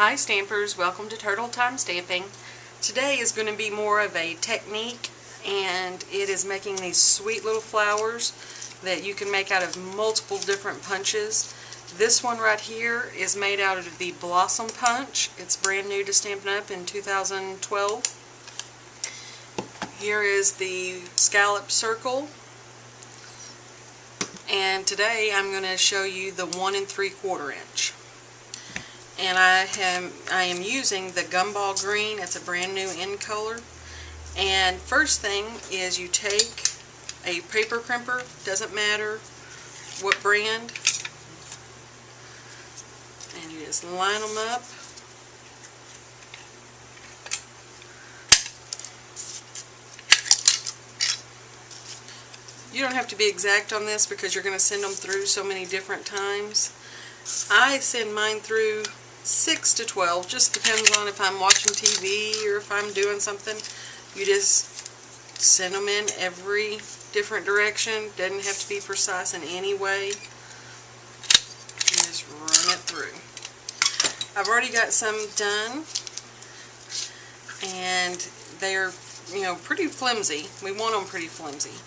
Hi Stampers, welcome to Turtle Time Stamping. Today is going to be more of a technique, and it is making these sweet little flowers that you can make out of multiple different punches. This one right here is made out of the Blossom Punch. It's brand new to Stampin' Up! In 2012. Here is the Scallop Circle, and today I'm going to show you the 1 3/4 inch. And I am using the Gumball Green. It's a brand new in color. And first thing is you take a paper crimper, doesn't matter what brand, and you just line them up. You don't have to be exact on this because you're going to send them through so many different times. I send mine through 6 to 12, just depends on if I'm watching TV or if I'm doing something. You just send them in every different direction. Doesn't have to be precise in any way. You just run it through. I've already got some done, and they're, pretty flimsy. We want them pretty flimsy.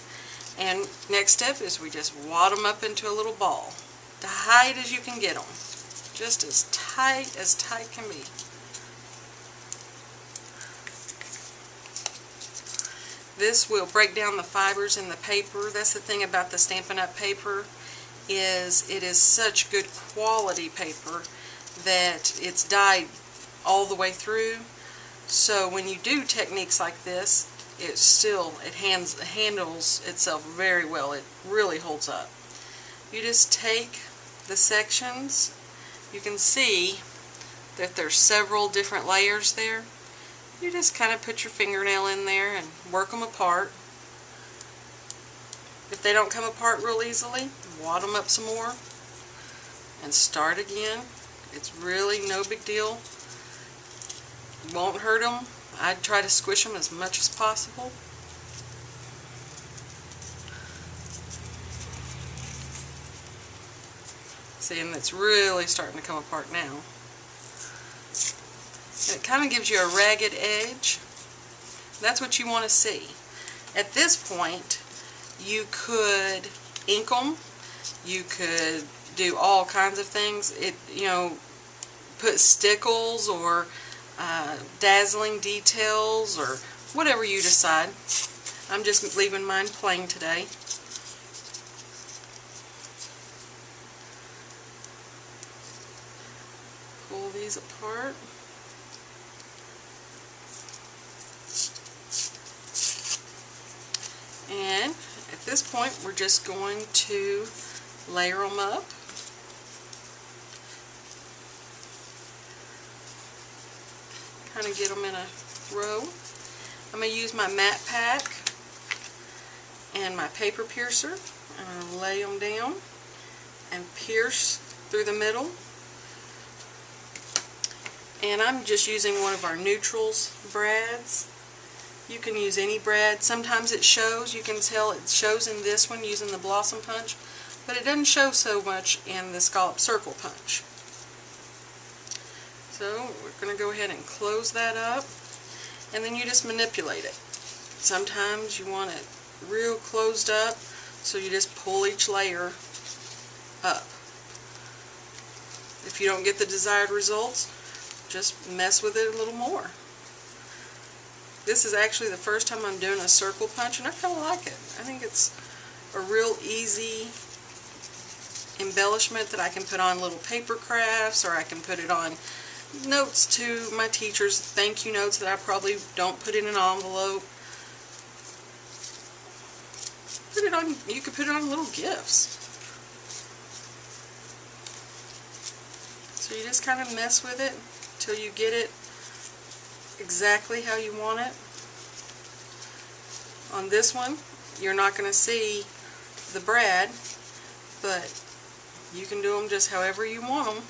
And next step is we just wad them up into a little ball, tight as you can get them. Just as tight can be. This will break down the fibers in the paper. That's the thing about the Stampin' Up! Paper, is it is such good quality paper that it's dyed all the way through. So when you do techniques like this, it handles itself very well. It really holds up. You just take the sections. You can see that there's several different layers there. You just kind of put your fingernail in there and work them apart. If they don't come apart real easily, wad them up some more and start again. It's really no big deal. Won't hurt them. I'd try to squish them as much as possible. See, and it's really starting to come apart now. And it kind of gives you a ragged edge. That's what you want to see. At this point, you could ink them. You could do all kinds of things. Put stickles or dazzling details or whatever you decide. I'm just leaving mine plain today. Pull these apart. And at this point, we're just going to layer them up. Kind of get them in a row. I'm going to use my matte pack and my paper piercer. I'm going to lay them down and pierce through the middle. And I'm just using one of our neutrals brads. You can use any brad. Sometimes it shows. You can tell it shows in this one using the Blossom Punch, but it doesn't show so much in the Scallop Circle Punch. So we're going to go ahead and close that up, and then you just manipulate it. Sometimes you want it real closed up, so you just pull each layer up. If you don't get the desired results, just mess with it a little more. This is actually the first time I'm doing a circle punch, and I kind of like it. I think it's a real easy embellishment that I can put on little paper crafts, or I can put it on notes to my teachers, thank you notes that I probably don't put in an envelope. You could put it on little gifts. So you just kind of mess with it till you get it exactly how you want it. On this one, you're not going to see the brad, but you can do them just however you want them.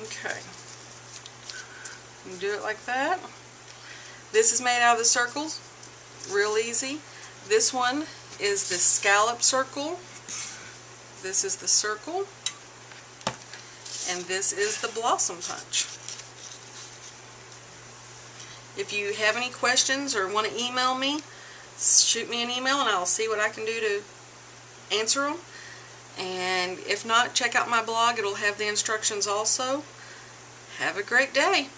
Okay. You do it like that. This is made out of the circles, real easy. This one is the scallop circle. This is the circle. And this is the blossom punch. If you have any questions or want to email me, shoot me an email and I'll see what I can do to answer them. And if not, check out my blog. It'll have the instructions also. Have a great day.